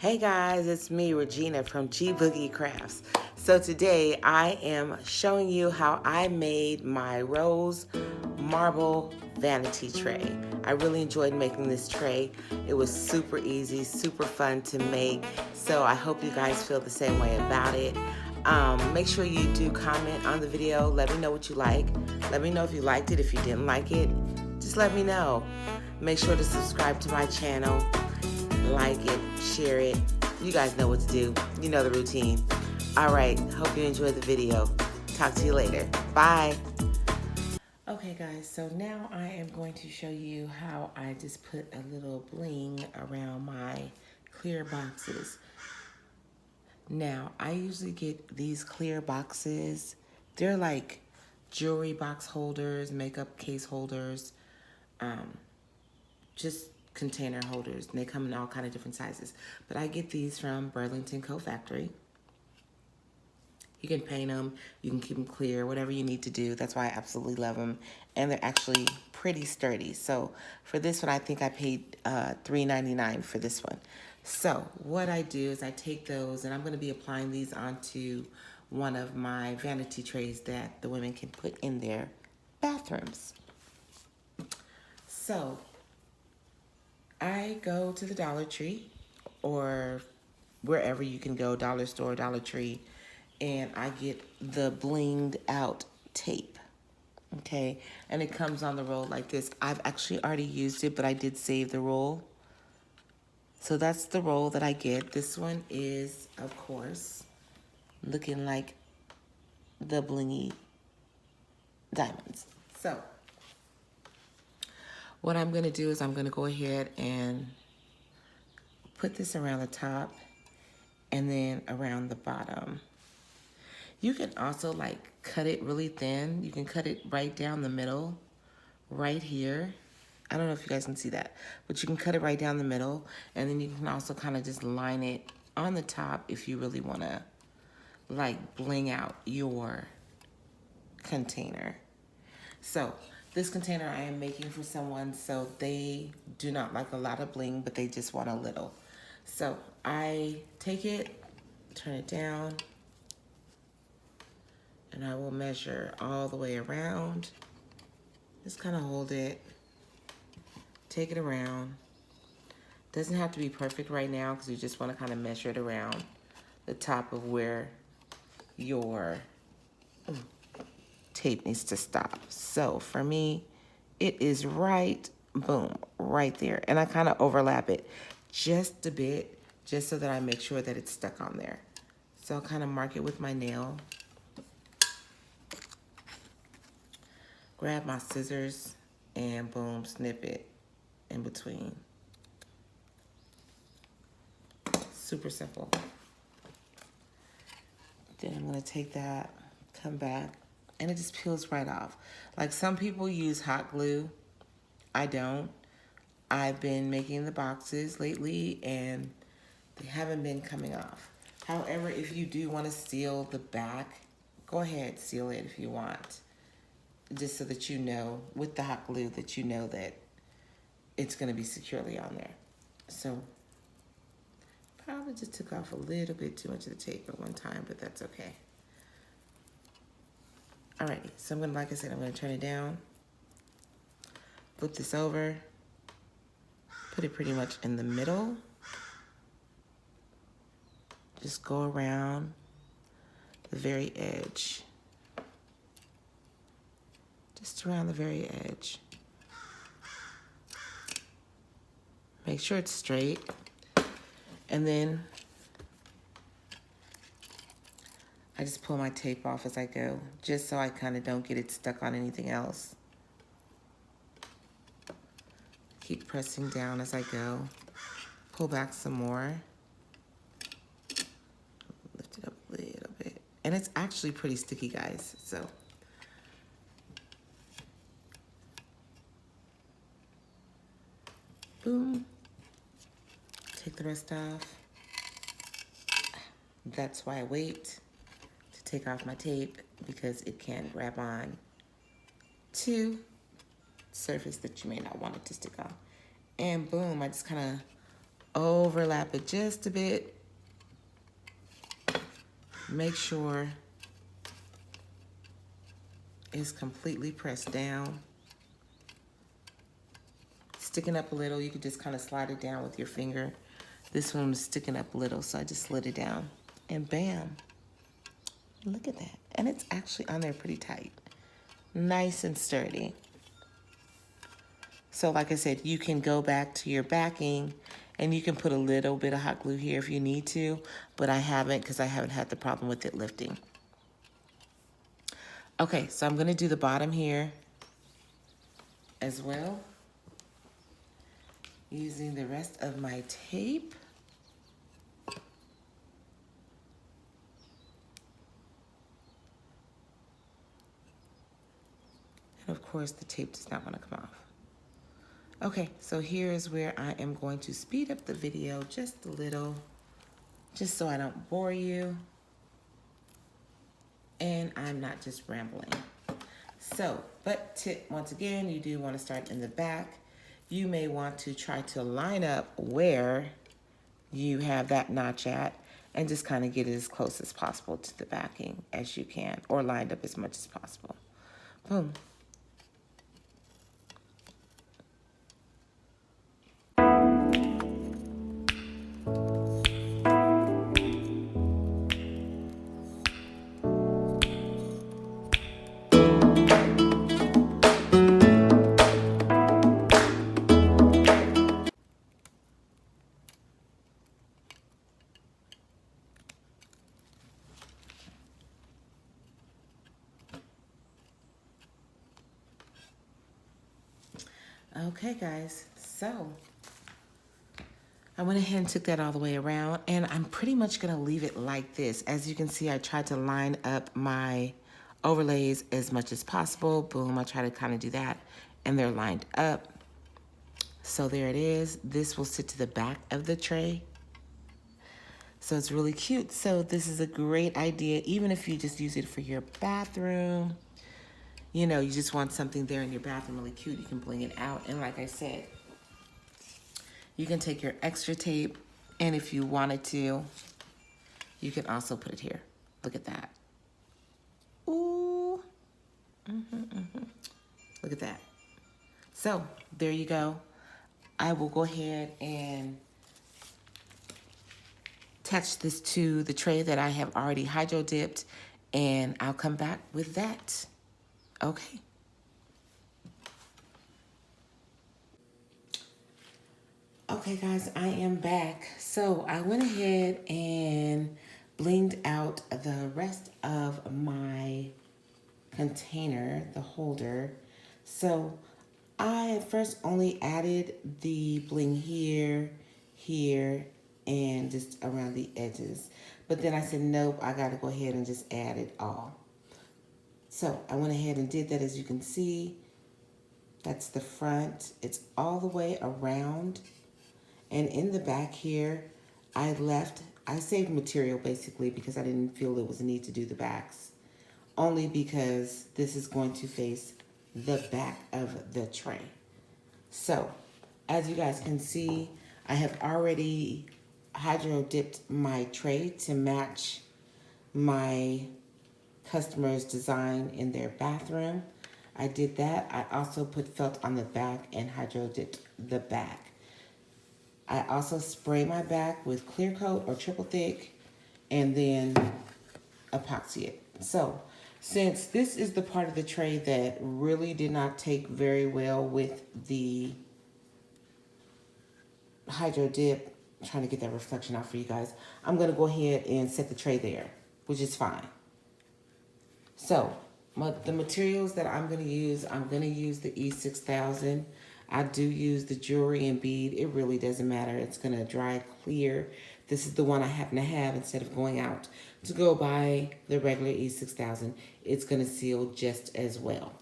Hey guys, it's me, Regina from G Boogie Crafts. So today I am showing you how I made my rose marble vanity tray. I really enjoyed making this tray. It was super easy, super fun to make. So I hope you guys feel the same way about it. Make sure you do comment on the video. Let me know what you like. Let me know if you liked it. If you didn't like it, just let me know. Make sure to subscribe to my channel. Like it, share it. You guys know what to do. You know the routine. All right, hope you enjoyed the video. Talk to you later. Bye. Okay guys, so now I am going to show you how I just put a little bling around my clear boxes. Now, I usually get these clear boxes. They're like jewelry box holders, makeup case holders, just container holders, and they come in all kind of different sizes. But I get these from Burlington Co Factory. You can paint them, you can keep them clear, whatever you need to do. That's why I absolutely love them, and they're actually pretty sturdy. So for this one, I think I paid $3.99 for this one. So what I do is I take those, and I'm going to be applying these onto one of my vanity trays that the women can put in their bathrooms. So I go to the Dollar Tree or wherever you can go, Dollar Store, Dollar Tree, and I get the blinged out tape, okay? And it comes on the roll like this. I've actually already used it, but I did save the roll. So that's the roll that I get. This one is, of course, looking like the blingy diamonds. So what I'm gonna do is I'm gonna go ahead and put this around the top and then around the bottom. You can also like cut it really thin. You can cut it right down the middle, right here. I don't know if you guys can see that, but you can cut it right down the middle, and then you can also kind of just line it on the top if you really wanna like bling out your container. So this container I am making for someone, so they do not like a lot of bling, but they just want a little. So I take it, turn it down, and I will measure all the way around. Just kind of hold it, take it around. Doesn't have to be perfect right now because you just want to kind of measure it around the top of where your tape needs to stop. So for me, it is right, boom, right there. And I kind of overlap it just a bit, just so that I make sure that it's stuck on there. So I'll kind of mark it with my nail. Grab my scissors and boom, snip it in between. Super simple. Then I'm gonna take that, come back, and it just peels right off. Like some people use hot glue. I don't. I've been making the boxes lately and they haven't been coming off. However, if you do want to seal the back, go ahead, seal it if you want. Just so that you know, with the hot glue, that you know that it's going to be securely on there. So, probably just took off a little bit too much of the tape at one time, but that's okay. Alrighty, so I'm going to, like I said, I'm going to turn it down, flip this over, put it pretty much in the middle. Just go around the very edge. Just around the very edge. Make sure it's straight. And then I just pull my tape off as I go, just so I kind of don't get it stuck on anything else. Keep pressing down as I go. Pull back some more. Lift it up a little bit. And it's actually pretty sticky, guys, so. Boom. Take the rest off. That's why I wait to take off my tape, because it can grab on to surface that you may not want it to stick on. And boom, I just kind of overlap it just a bit. Make sure it's completely pressed down. Sticking up a little, you could just kind of slide it down with your finger. This one was sticking up a little, so I just slid it down. And bam, look at that. And it's actually on there pretty tight. Nice and sturdy. So like I said, you can go back to your backing and you can put a little bit of hot glue here if you need to, but I haven't because I haven't had the problem with it lifting. Okay, so I'm gonna do the bottom here as well, using the rest of my tape. And of course, the tape does not want to come off. Okay, so here is where I am going to speed up the video just a little, just so I don't bore you. And I'm not just rambling. So, but tip, once again, you do want to start in the back. You may want to try to line up where you have that notch at and just kind of get it as close as possible to the backing as you can, or lined up as much as possible. Boom. Okay, guys, so I went ahead and took that all the way around, and I'm pretty much gonna leave it like this. As you can see, I tried to line up my overlays as much as possible. Boom, I try to kind of do that, and they're lined up. So there it is. This will sit to the back of the tray. So it's really cute. So this is a great idea, even if you just use it for your bathroom. You know, you just want something there in your bathroom really cute. You can bling it out. And like I said, you can take your extra tape, and if you wanted to, you can also put it here. Look at that. Ooh. Look at that. So there you go. I will go ahead and attach this to the tray that I have already hydro dipped, and I'll come back with that. Okay. Okay, guys, I am back. So I went ahead and blinged out the rest of my container, the holder. So I at first only added the bling here, here, and just around the edges. But then I said, nope, I gotta go ahead and just add it all. So I went ahead and did that. As you can see, that's the front. It's all the way around. And in the back here, I saved material basically because I didn't feel there was a need to do the backs. Only because this is going to face the back of the tray. So, as you guys can see, I have already hydro dipped my tray to match my customer's design in their bathroom. I did that. I also put felt on the back and hydro dipped the back. I also spray my back with clear coat or triple thick and then epoxy it. So since this is the part of the tray that really did not take very well with the hydro dip, I'm trying to get that reflection out for you guys, I'm gonna go ahead and set the tray there, which is fine. So the materials that I'm gonna use the E6000. I do use the jewelry and bead. It really doesn't matter. It's gonna dry clear. This is the one I happen to have instead of going out to go buy the regular E6000. It's gonna seal just as well.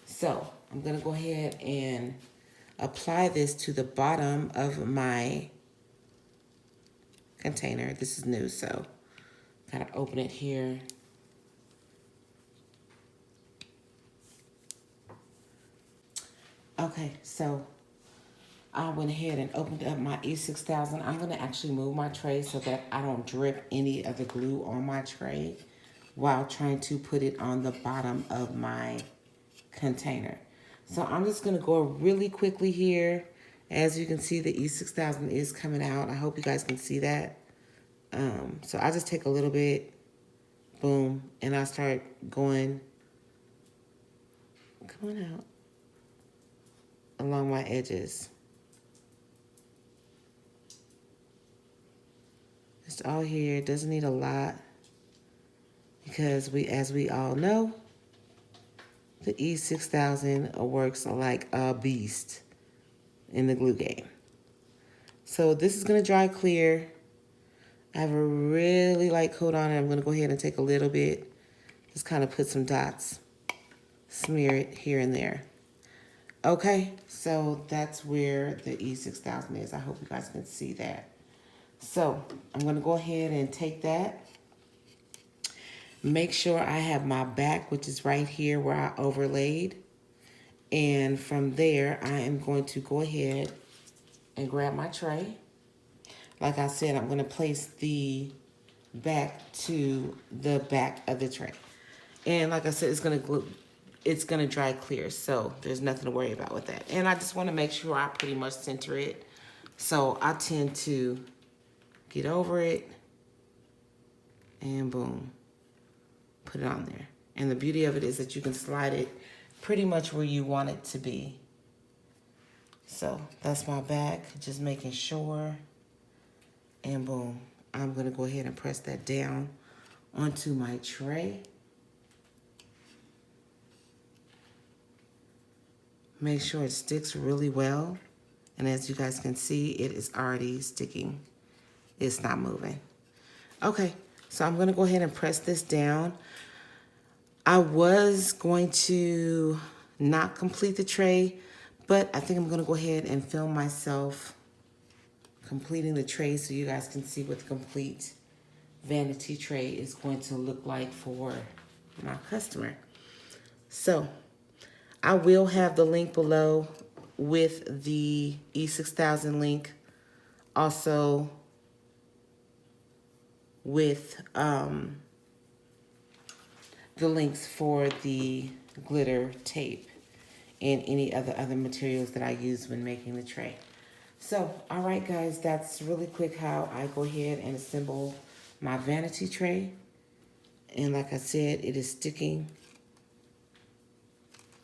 So I'm gonna go ahead and apply this to the bottom of my container. This is new, so gotta open it here. Okay, so I went ahead and opened up my E6000. I'm going to actually move my tray so that I don't drip any of the glue on my tray while trying to put it on the bottom of my container. So I'm just going to go really quickly here. As you can see, the E6000 is coming out. I hope you guys can see that. So I just take a little bit, boom, and I start going out along my edges. Just all here. It doesn't need a lot because as we all know, the E6000 works like a beast in the glue game. So this is going to dry clear. I have a really light coat on it. I'm going to go ahead and take a little bit, just kind of put some dots, smear it here and there. Okay, so that's where the E6000 is. I hope you guys can see that. So I'm going to go ahead and take that. Make sure I have my back, which is right here where I overlaid. And from there, I am going to go ahead and grab my tray. Like I said, I'm going to place the back to the back of the tray. And like I said, it's going to dry clear, so there's nothing to worry about with that. And I just want to make sure I pretty much center it. So I tend to get over it and boom, put it on there. And the beauty of it is that you can slide it pretty much where you want it to be. So that's my back, just making sure. And boom, I'm going to go ahead and press that down onto my tray. Make sure it sticks really well. And as you guys can see, it is already sticking. It's not moving. Okay, so I'm going to go ahead and press this down. I was going to not complete the tray, but I think I'm going to go ahead and film myself completing the tray so you guys can see what the complete vanity tray is going to look like for my customer. So I will have the link below with the E6000 link, also with the links for the glitter tape and any other materials that I use when making the tray. So, all right, guys, that's really quick how I go ahead and assemble my vanity tray. And like I said, it is sticking.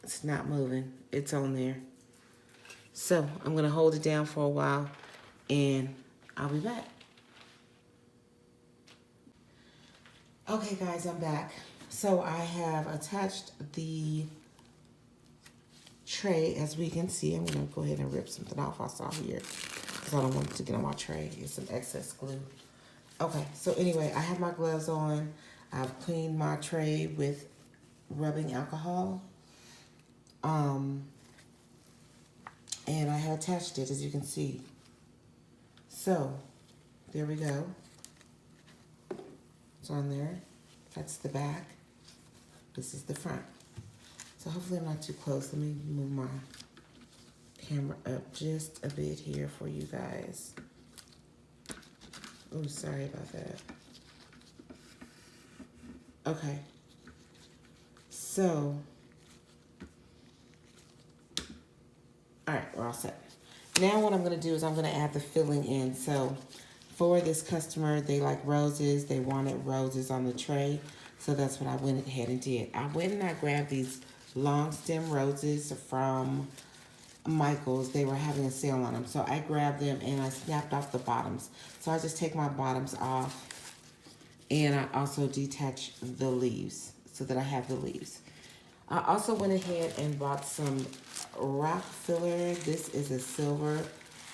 It's not moving. It's on there. So I'm going to hold it down for a while and I'll be back. Okay, guys, I'm back. So I have attached the tray, as we can see. I'm going to go ahead and rip something off I saw here because I don't want it to get on my tray. It's some excess glue. Okay, so anyway, I have my gloves on. I've cleaned my tray with rubbing alcohol. And I have attached it, as you can see. So, there we go. It's on there. That's the back. This is the front. So hopefully I'm not too close. Let me move my camera up just a bit here for you guys. Oh, sorry about that. Okay. So, all right, we're all set. Now what I'm going to do is I'm going to add the filling in. So for this customer, they like roses. They wanted roses on the tray. So that's what I went ahead and did. I went and I grabbed these long stem roses from Michael's. They were having a sale on them. So I grabbed them and I snapped off the bottoms. So I just take my bottoms off and I also detach the leaves so that I have the leaves. I also went ahead and bought some rock filler. This is a silver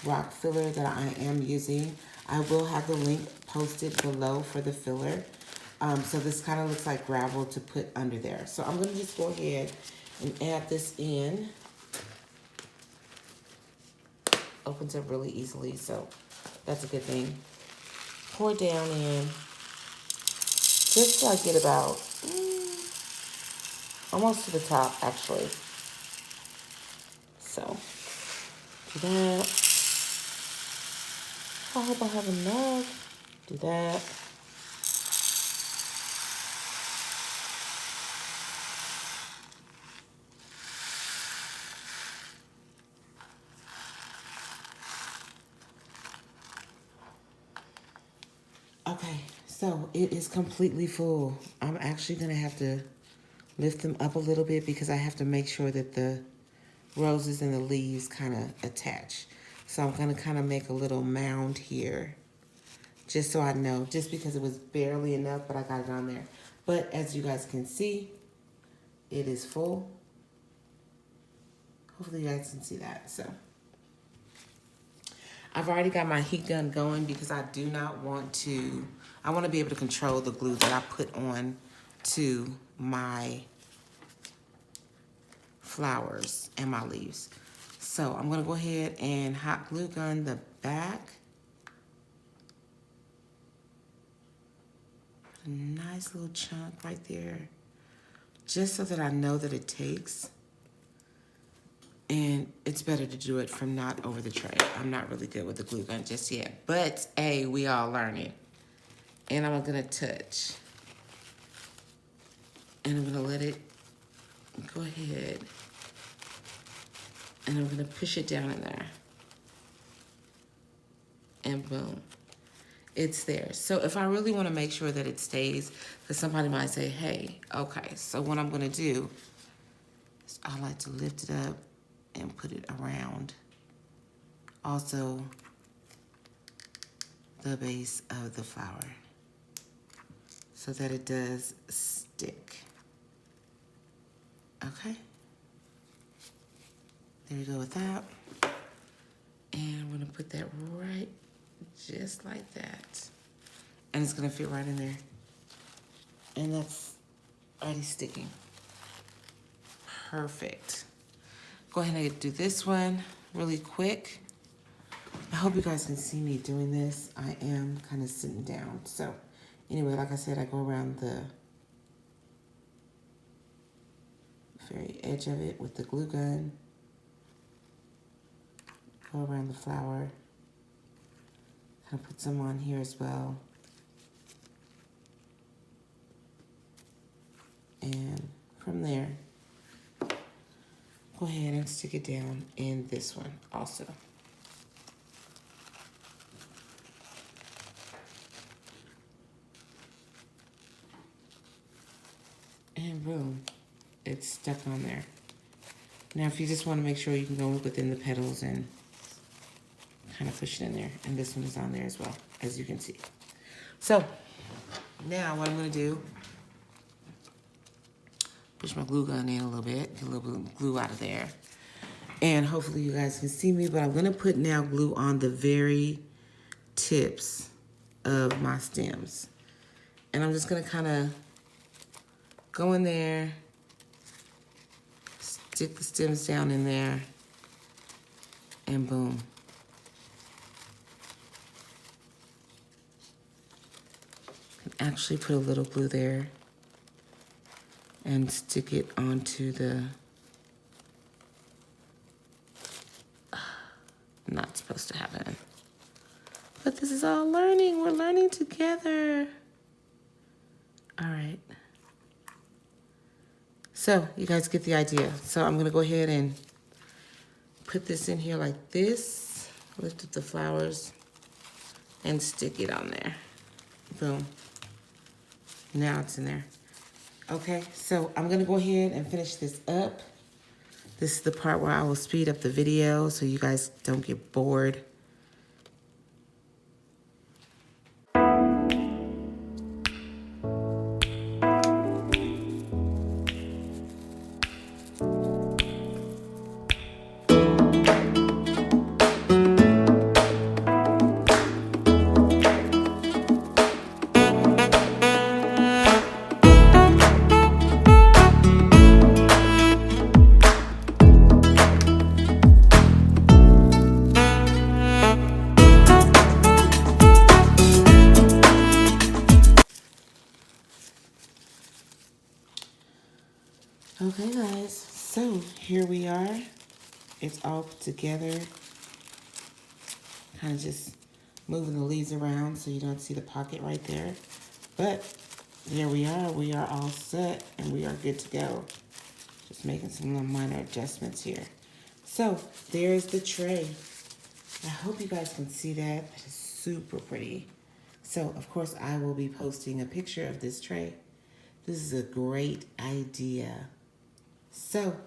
rock filler that I am using. I will have the link posted below for the filler. So this kind of looks like gravel to put under there. So I'm going to just go ahead and add this in. Opens up really easily, so that's a good thing. Pour down in just so I get about almost to the top, actually. So do that. I hope I have enough. Do that. Okay, so it is completely full. I'm actually gonna have to lift them up a little bit because I have to make sure that the roses and the leaves kind of attach. So I'm gonna kind of make a little mound here, just so I know, just because it was barely enough, but I got it on there. But as you guys can see, it is full. Hopefully you guys can see that. So I've already got my heat gun going because I do not want to, I want to be able to control the glue that I put on to my flowers and my leaves. So I'm going to go ahead and hot glue gun the back. A nice little chunk right there, just so that I know that it takes. And it's better to do it from not over the tray. I'm not really good with the glue gun just yet, but hey, we all learning. And I'm gonna touch. And I'm gonna let it go ahead. And I'm gonna push it down in there. And boom, it's there. So if I really wanna make sure that it stays, because somebody might say, hey, okay, so what I'm gonna do is I like to lift it up and put it around. Also, the base of the flower, so that it does stick. Okay, there we go with that. And we're gonna put that right just like that. And it's gonna fit right in there. And that's already sticking. Perfect. Go ahead and do this one really quick. I hope you guys can see me doing this. I am kind of sitting down. So anyway, like I said, I go around the very edge of it with the glue gun. Go around the flower. Kind of put some on here as well. And from there, go ahead and stick it down in this one also. And boom, it's stuck on there. Now, if you just want to make sure, you can go within the petals and kind of push it in there. And this one is on there as well, as you can see. So now what I'm going to do, push my glue gun in a little bit, get a little bit of glue out of there. And hopefully you guys can see me, but I'm going to put now glue on the very tips of my stems. And I'm just going to kind of go in there, stick the stems down in there, and boom. Actually put a little glue there and stick it onto the, not supposed to happen. But this is all learning. We're learning together. All right. So you guys get the idea. So I'm gonna go ahead and put this in here like this, lift up the flowers and stick it on there. Boom. Now it's in there. Okay, so I'm gonna go ahead and finish this up. This is the part where I will speed up the video so you guys don't get bored. Okay guys, so here we are. It's all put together. Kind of just moving the leaves around so you don't see the pocket right there. But there we are. We are all set and we are good to go. Just making some little minor adjustments here. So there's the tray. I hope you guys can see that. That is super pretty. So of course I will be posting a picture of this tray. This is a great idea. So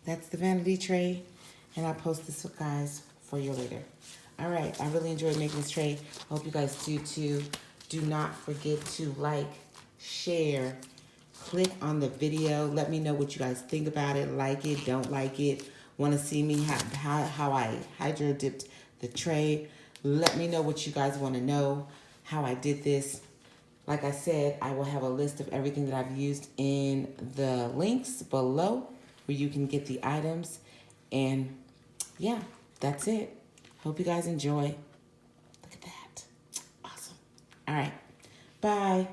that's the vanity tray, and I'll post this, guys, for you later. All right, I really enjoyed making this tray. I hope you guys do too. Do not forget to like, share, click on the video. Let me know what you guys think about it. Like it, don't like it. Want to see me how I hydro dipped the tray. Let me know what you guys want to know, how I did this. Like I said, I will have a list of everything that I've used in the links below where you can get the items. And yeah, that's it. Hope you guys enjoy. Look at that. Awesome. All right. Bye.